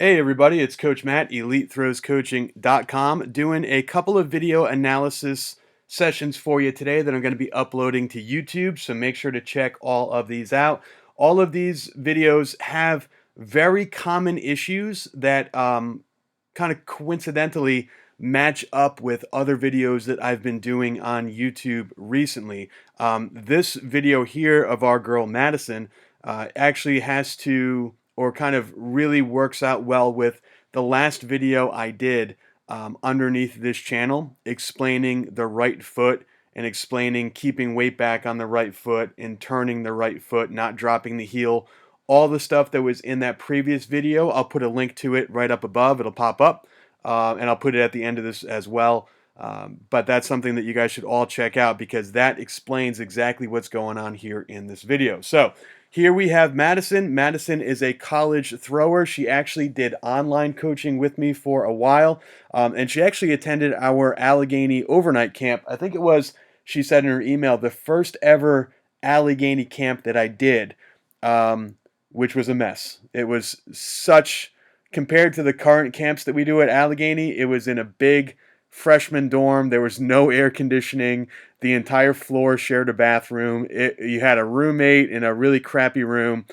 Hey everybody, it's Coach Matt, EliteThrowsCoaching.com, doing a couple of video analysis sessions for you today that I'm going to be uploading to YouTube, so make sure to check all of these out. All of these videos have very common issues that kind of coincidentally match up with other videos that I've been doing on YouTube recently. This video here of our girl Madison actually has to, or kind of really works out well with the last video I did underneath this channel explaining the right foot and explaining keeping weight back on the right foot and turning the right foot, not dropping the heel. All the stuff that was in that previous video, I'll put a link to it right up above. It'll pop up, and I'll put it at the end of this as well. But that's something that you guys should all check out because that explains exactly what's going on here in this video. So here we have Madison. Madison is a college thrower. She actually did online coaching with me for a while, and she actually attended our Allegheny overnight camp. I think it was, she said in her email, the first ever Allegheny camp that I did, which was a mess. It was such, compared to the current camps that we do at Allegheny, it was in a big freshman dorm. There was no air conditioning. The entire floor shared a bathroom. You had a roommate in a really crappy room.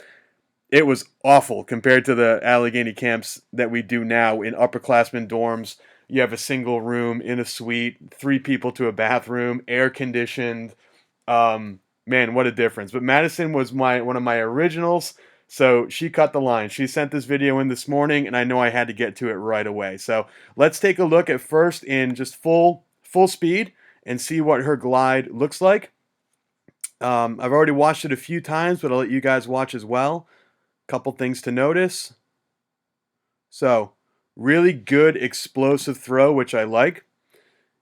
It was awful compared to the Allegheny camps that we do now in upperclassmen dorms. You have a single room in a suite, 3 people to a bathroom, air conditioned. Man, what a difference. But Madison was one of my originals. So she cut the line. She sent this video in this morning, and I know I had to get to it right away. So let's take a look at first in just full speed and see what her glide looks like. I've already watched it a few times, but I'll let you guys watch as well. Couple things to notice. So really good explosive throw, which I like.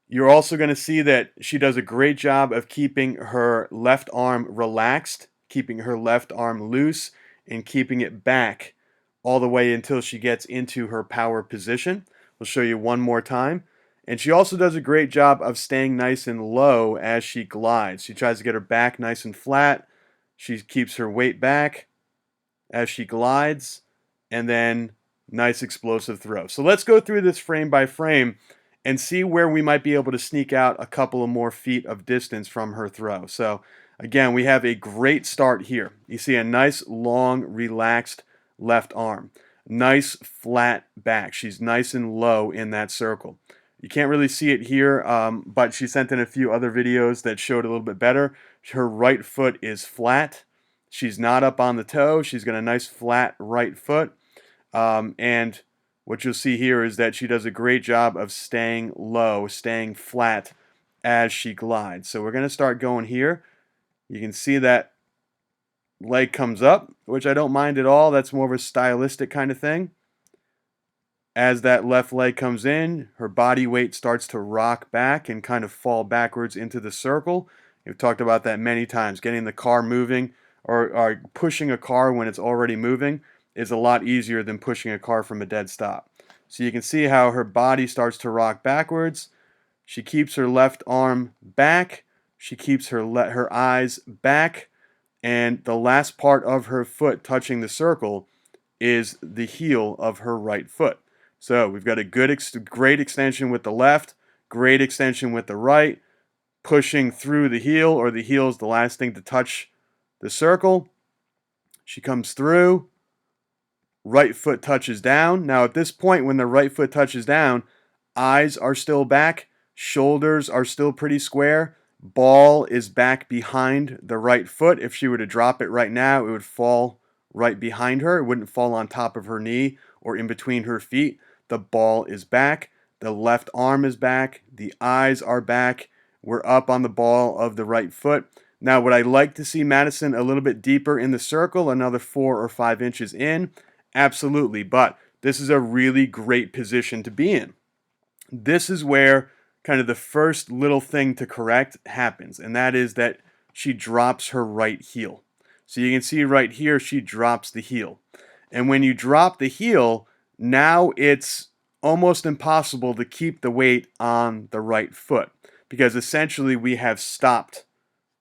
You're also going to see that she does a great job of keeping her left arm relaxed, keeping her left arm loose, and keeping it back all the way until she gets into her power position. We'll show you one more time. And she also does a great job of staying nice and low as she glides. She tries to get her back nice and flat. She keeps her weight back as she glides, and then nice explosive throw. So let's go through this frame by frame and see where we might be able to sneak out a couple of more feet of distance from her throw. So again, we have a great start here. You see a nice, long, relaxed left arm. Nice, flat back. She's nice and low in that circle. You can't really see it here, but she sent in a few other videos that showed a little bit better. Her right foot is flat. She's not up on the toe. She's got a nice, flat right foot. And what you'll see here is that she does a great job of staying low, staying flat as she glides. So we're going to start going here. You can see that leg comes up, which I don't mind at all. That's more of a stylistic kind of thing. As that left leg comes in, her body weight starts to rock back and kind of fall backwards into the circle. We've talked about that many times. Getting the car moving or pushing a car when it's already moving is a lot easier than pushing a car from a dead stop. So you can see how her body starts to rock backwards. She keeps her left arm back. She keeps her eyes back. And the last part of her foot touching the circle is the heel of her right foot. So we've got a great extension with the left, great extension with the right, pushing through the heel, or the heel is the last thing to touch the circle. She comes through, right foot touches down. Now at this point, when the right foot touches down, eyes are still back, shoulders are still pretty square, ball is back behind the right foot. If she were to drop it right now, it would fall right behind her. It wouldn't fall on top of her knee or in between her feet. The ball is back. The left arm is back. The eyes are back. We're up on the ball of the right foot. Now, would I like to see Madison a little bit deeper in the circle, another 4 or 5 inches in? Absolutely, but this is a really great position to be in. This is where kind of the first little thing to correct happens, and that is that she drops her right heel. So you can see right here, she drops the heel. And when you drop the heel, now it's almost impossible to keep the weight on the right foot because essentially we have stopped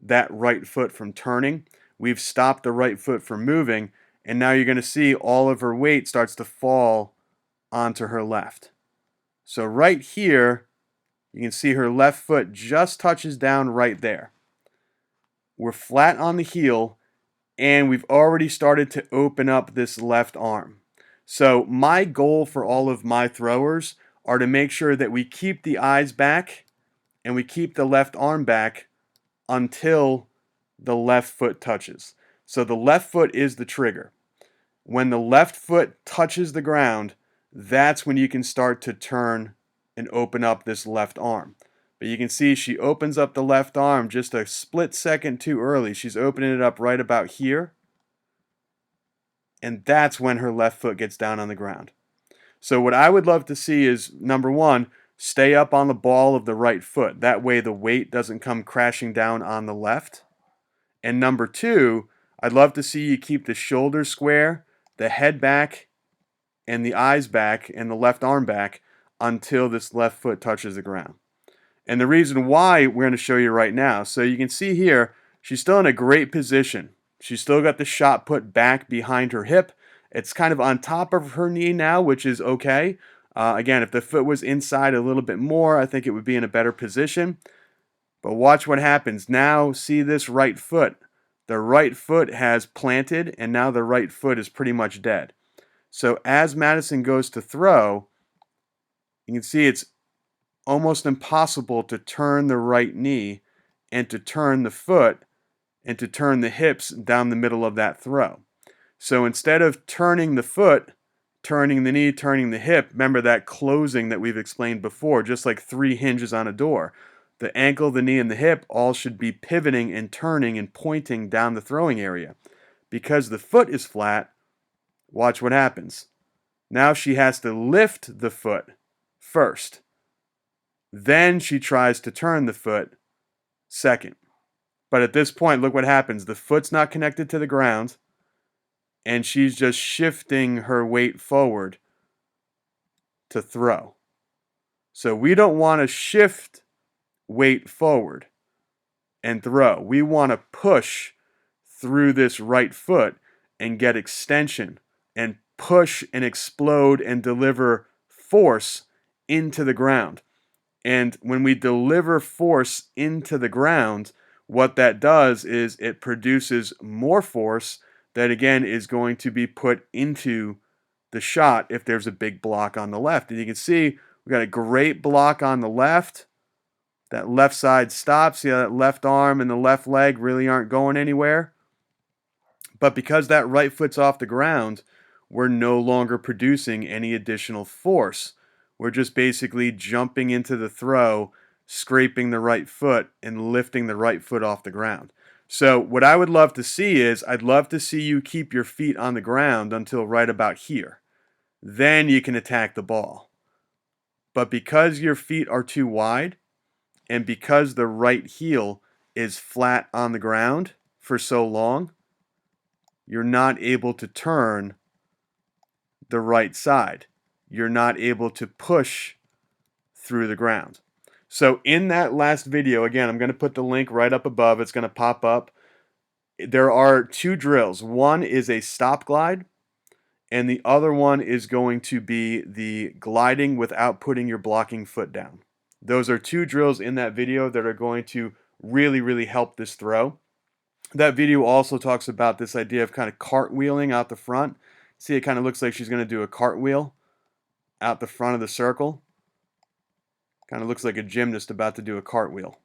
that right foot from turning. We've stopped the right foot from moving, and now you're going to see all of her weight starts to fall onto her left. So right here, you can see her left foot just touches down right there. We're flat on the heel, and we've already started to open up this left arm. So my goal for all of my throwers are to make sure that we keep the eyes back and we keep the left arm back until the left foot touches. So the left foot is the trigger. When the left foot touches the ground, that's when you can start to turn and open up this left arm. But you can see she opens up the left arm just a split second too early. She's opening it up right about here. And that's when her left foot gets down on the ground. So what I would love to see is, number one, stay up on the ball of the right foot. That way the weight doesn't come crashing down on the left. And number two, I'd love to see you keep the shoulders square, the head back, and the eyes back, and the left arm back until this left foot touches the ground. And the reason why we're going to show you right now. So you can see here, she's still in a great position. She's still got the shot put back behind her hip. It's kind of on top of her knee now, which is okay. Again, if the foot was inside a little bit more, I think it would be in a better position. But watch what happens. Now, see this right foot. The right foot has planted, and now the right foot is pretty much dead. So as Madison goes to throw, you can see it's almost impossible to turn the right knee and to turn the foot and to turn the hips down the middle of that throw. So instead of turning the foot, turning the knee, turning the hip, remember that closing that we've explained before, just like 3 hinges on a door. The ankle, the knee, and the hip all should be pivoting and turning and pointing down the throwing area. Because the foot is flat, watch what happens. Now she has to lift the foot first. Then she tries to turn the foot second. But at this point, look what happens. The foot's not connected to the ground, and she's just shifting her weight forward to throw. So we don't want to shift weight forward and throw. We want to push through this right foot and get extension and push and explode and deliver force into the ground. And when we deliver force into the ground, what that does is it produces more force that, again, is going to be put into the shot if there's a big block on the left. And you can see we got a great block on the left. That left side stops. See how that left arm and the left leg really aren't going anywhere? But because that right foot's off the ground, we're no longer producing any additional force. We're just basically jumping into the throw, scraping the right foot, and lifting the right foot off the ground. So what I would love to see is, I'd love to see you keep your feet on the ground until right about here. Then you can attack the ball. But because your feet are too wide, and because the right heel is flat on the ground for so long, you're not able to turn the right side. You're not able to push through the ground. So in that last video, again, I'm going to put the link right up above. It's going to pop up. There are 2 drills. One is a stop glide, and the other one is going to be the gliding without putting your blocking foot down. Those are 2 drills in that video that are going to really, really help this throw. That video also talks about this idea of kind of cartwheeling out the front. See, it kind of looks like she's going to do a cartwheel out the front of the circle. Kind of looks like a gymnast about to do a cartwheel.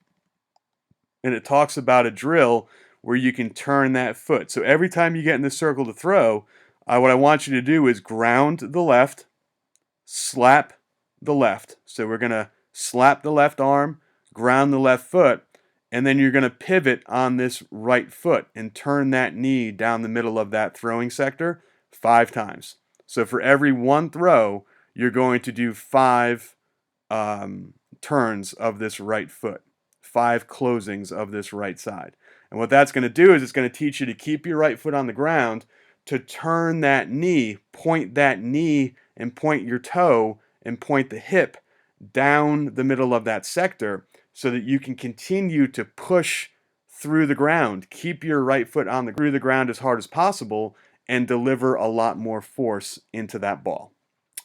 And it talks about a drill where you can turn that foot. So every time you get in the circle to throw, what I want you to do is ground the left, slap the left. So we're going to slap the left arm, ground the left foot, and then you're going to pivot on this right foot and turn that knee down the middle of that throwing sector 5 times. So for every 1 throw, you're going to do 5 turns of this right foot, 5 closings of this right side. And what that's going to do is it's going to teach you to keep your right foot on the ground, to turn that knee, point that knee and point your toe and point the hip down the middle of that sector so that you can continue to push through the ground, keep your right foot on the ground as hard as possible, and deliver a lot more force into that ball.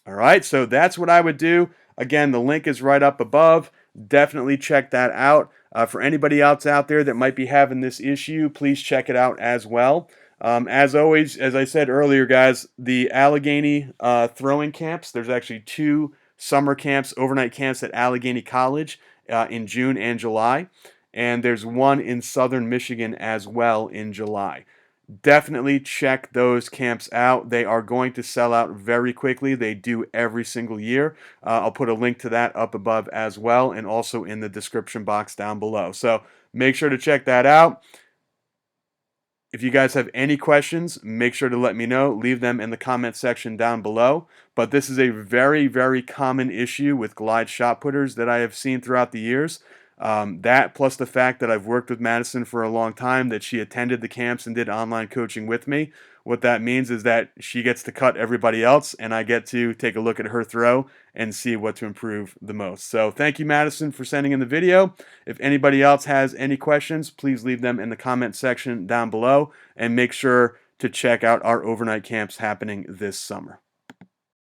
All right, so that's what I would do. Again, the link is right up above. Definitely check that out. For anybody else out there that might be having this issue, please check it out as well. As always, as I said earlier, guys, the Allegheny throwing camps, there's actually 2 summer camps, overnight camps at Allegheny College in June and July. And there's one in southern Michigan as well in July. Definitely check those camps out. They are going to sell out very quickly. They do every single year. I'll put a link to that up above as well, and also in the description box down below. So make sure to check that out. If you guys have any questions, make sure to let me know. Leave them in the comment section down below. But this is a very, very common issue with glide shot putters that I have seen throughout the years. That plus the fact that I've worked with Madison for a long time, that she attended the camps and did online coaching with me. What that means is that she gets to cut everybody else, and I get to take a look at her throw and see what to improve the most. So thank you, Madison, for sending in the video. If anybody else has any questions, please leave them in the comment section down below, and make sure to check out our overnight camps happening this summer.